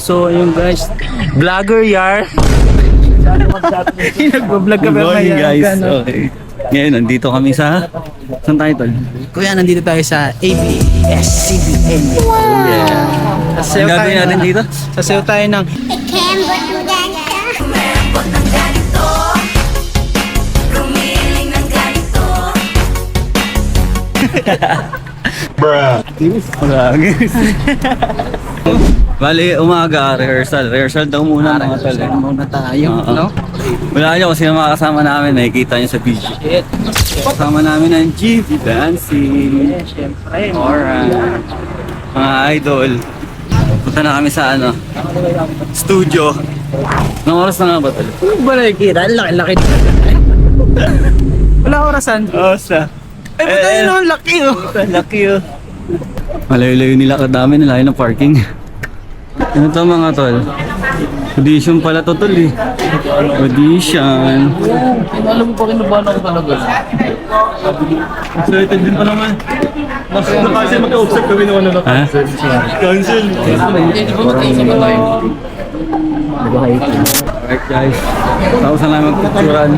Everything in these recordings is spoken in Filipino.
So, yung guys, vlogger yar. Nagbablog ka Good ba morning kaya? guys. Okay. Ngayon, nandito kami sa... Saan tayo tol? Kuya, nandito tayo sa ABS-CBN. Yeah. Ang gagawin natin dito? Sasayaw tayo ng Bali, umaga, rehearsal. Rehearsal daw muna mga tol. muna tayo, Oo. no? Wala nyo kasi yung mga kasama namin, nakikita nyo sa video. Kasama namin ang GV Dancing. Siyempre. Alright. Mga idol. Punta na kami sa ano, studio. Anong oras na nga ba tol? Ba nakikita? Ang laki-laki. Wala orasan. Osa. Ay, ba't tayo naman laki, oh? Laki oh. Malayo-layo nila kadami, nalayo ng parking. Ano to mga tol? Audition pala to tol eh. Audition. Alam mo pa kinabahan ako talaga. Excited din pa naman. Kasi magka-observe kami ng ano na Ha? cancel. Alright guys. Tapos na namin magpicturan.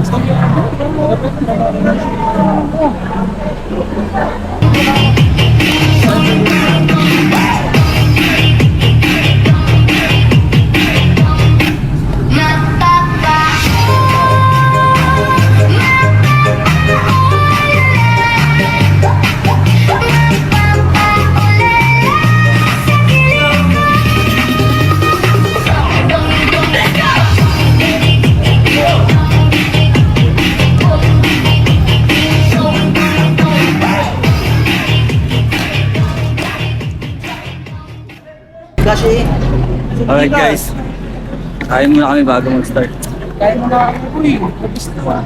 Kasi, Alright guys. Kain muna kami bago mag-start. kaya mo na, uy, labis na ba?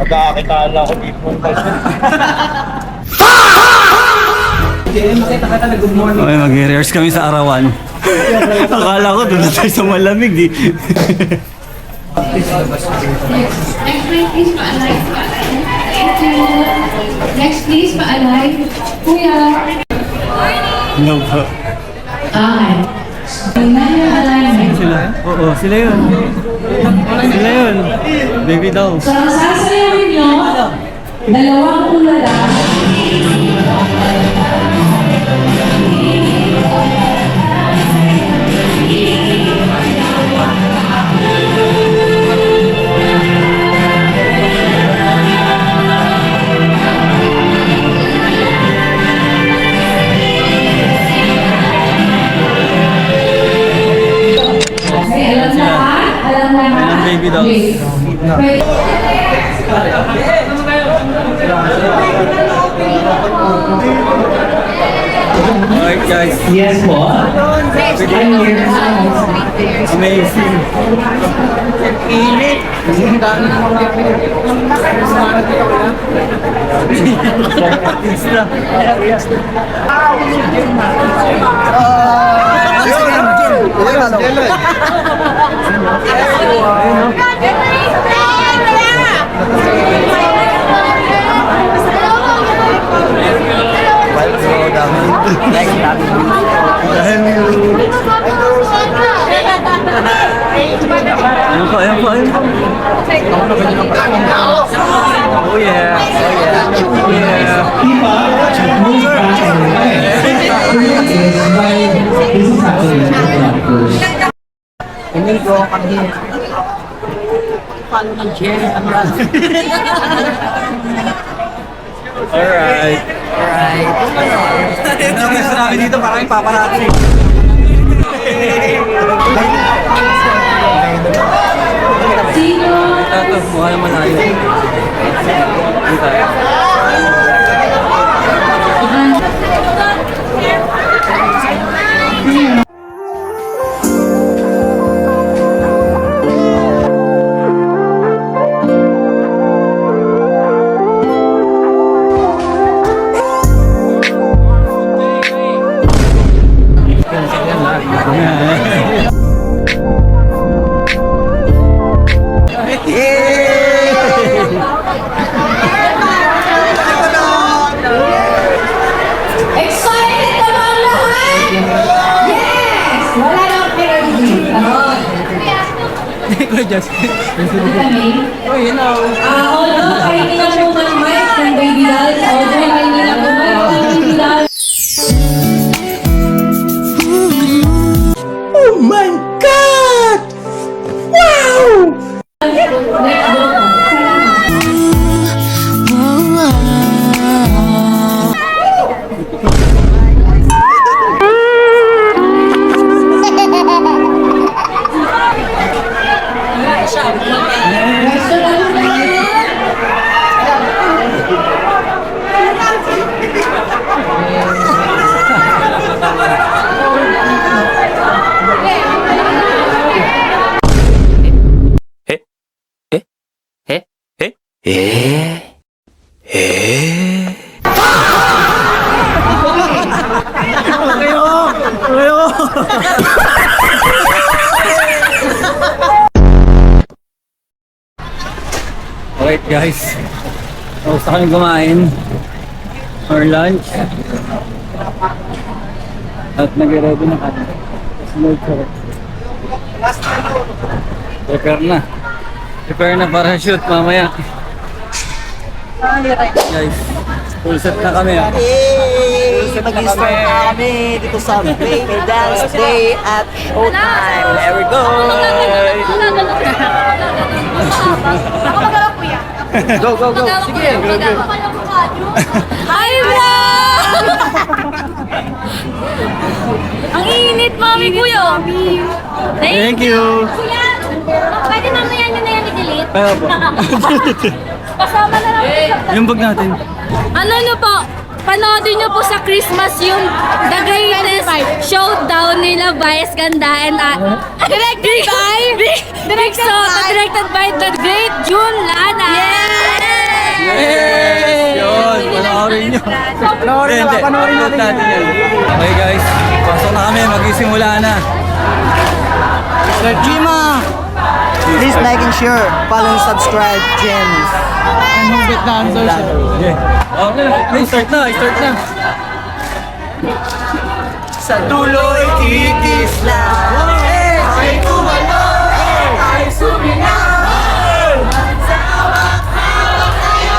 Magkakakitala ko dito. Makita ka na good morning. Okay, mag-rehearse kami sa arawan. Akala ko doon na tayo sa malamig eh. Next please, pa-alive. Thank you. Next please, pa-alive. Kuya. No po. Ay. Tingnan yung alignment. Sila? Oo, sila yun. Sila yun. Baby dolls. So, ang sasayawin nyo, dalawang ulala. Okay, alam na ba? Alam na ba? Alam, baby dolls. Okay. Alright guys. Yes po. Amazing. Init. Kasi ang dami ng mga sumanat dito ko na. Ayun po, ayun po, ayun po. Oh yeah. Oh yeah. Hindi ko kami. Paano ng chair? Alright. Alright. Ito ang gusto namin dito, parang ipaparati. Sino? Ito, mukha naman tayo. Ano tayo? Justin. Uy, hello. Although kainin na po mag-mic ng baby doll. Although kainin na po mic ng baby doll. Oh my God! Wow! Let's go. Restaurant na yan. Alright guys, gusto kami kumain for lunch at nag-ready na kami. Prepare na para shoot mamaya. Guys, full set na kami. Mag-start na kami dito sa Baby Dance Day at Showtime. There we go! Go, go, go! Sige! Hi, bro! Ang init, mami, kuya. Thank you! Kuya, pwede mamaya nyo na yan i-delete? Kaya po. Kasama na lang. Yung bag natin. Ano nyo po? Panoodin nyo po sa Christmas yung The Greatest Showdown nila Vice Ganda and directed by the great June Lana. Yes! Yun! Panoorin nyo. Panoorin natin yan. Okay guys, pasok na kami. Mag-isimula na. Sir Jima! Please like and share. Follow and subscribe, James. And hubit na ang social. Okay, start na. Sa dulo'y kikis lang. Ay tumalon, ay suminaw. Sa hawak-hawak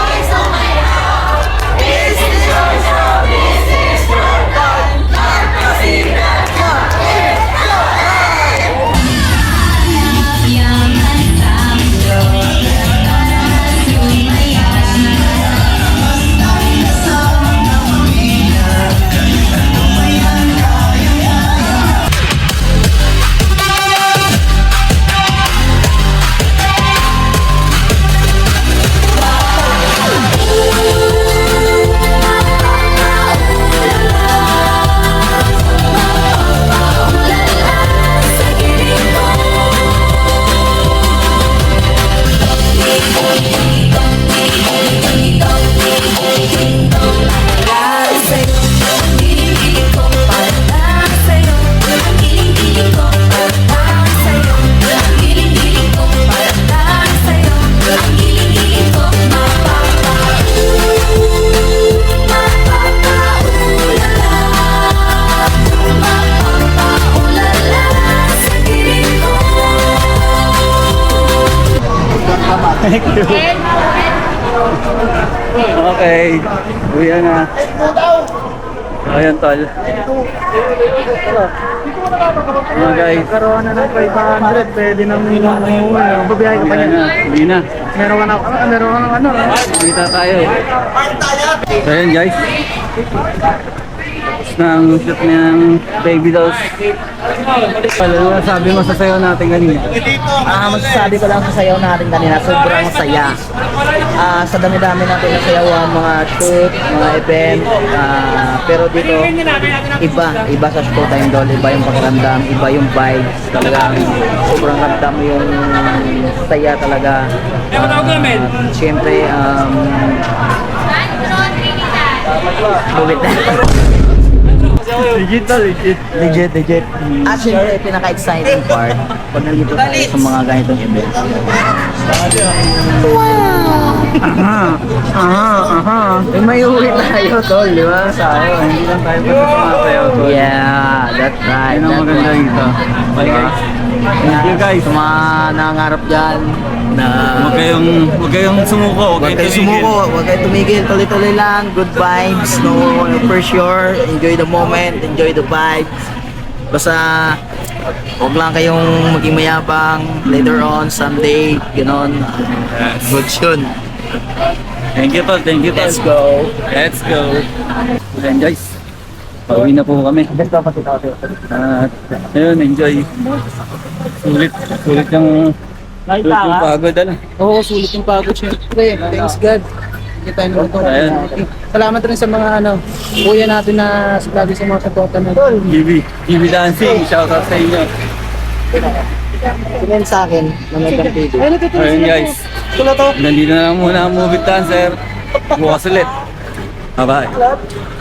ay sumayaw. This is your show, this is your time. Magpasikat ka, it's your time. Okay, uwi na. Ayan tol. Mga guys, Karoon na ng 500, pwede nang babiyahe ka pa uwi niya. na. Uwi na. Meron ka ng ano? Kita tayo. So ayan guys. Tapos na ang shoot ng baby dolls. Ano sabi mo sa sayo natin kanina? Masasabi ko lang sa sayaw natin kanina, sobrang saya. Sa dami-dami natin na sayawan, mga shoot, mga event. Pero dito, iba sa Showtime Doll, iba yung pakiramdam, iba yung vibes. Talagang sobrang ramdam mo yung saya talaga. Siyempre, ulit na. Legit. Legit. At syempre, pinaka-exciting part, pag nandito tayo sa mga ganitong event. May uwi tayo, tol, di ba? Tayo, hindi lang tayo basta sumasayaw tol. Yeah, that's right. Yun ang maganda dito. Bye guys. Thank you guys. Sa mga nangangarap dyan na Huwag kayong sumuko. huwag kayo sumuko, huwag kayo tumigil, tuloy-tuloy lang, good vibes, no, for sure, enjoy the moment, enjoy the vibes. Basta, huwag lang kayong maging mayabang later on, someday, gano'n. Good yun. Thank you tol, thank you tol. Let's go. Let's go. Ayan guys. Pauwi na po kami. Best dapat ito. At ayun, enjoy. Sulit yung pagod ano. Oo, sulit yung pagod syempre. Thanks God. Hindi tayo nito. Ayan. Salamat rin sa mga kuya natin na lagi sa mga supporta na. GB Dancing, shoutout sa inyo. Tingin sa akin, nanood ng TV. Ayun guys. Nandito na lang muna ang Movie Dancer. Bukas ulit. Bye-bye.